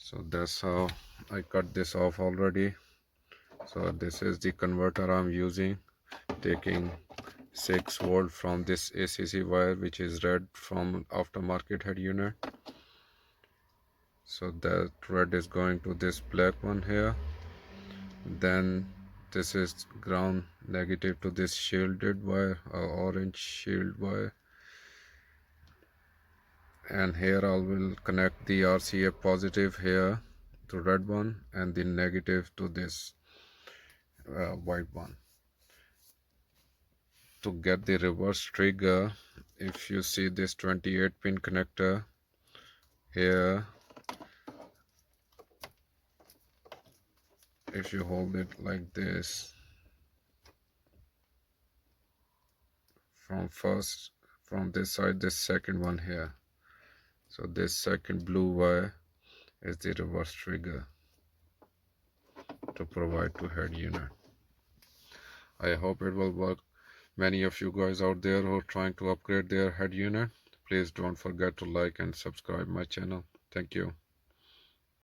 So that's how I cut this off already. So this is the converter I'm using, taking 6 volt from this ACC wire, which is red from aftermarket head unit. So that red is going to this black one here. Then this is ground negative to this shielded wire, or orange shield wire. And here I will connect the RCA positive here to red one, and the negative to this white one. To get the reverse trigger, if you see this 28 pin connector here, if you hold it like this, from this side, this second one here, so this second blue wire is the reverse trigger to provide to head unit. I hope it will work. Many of you guys out there who are trying to upgrade their head unit, please don't forget to like and subscribe my channel. Thank you.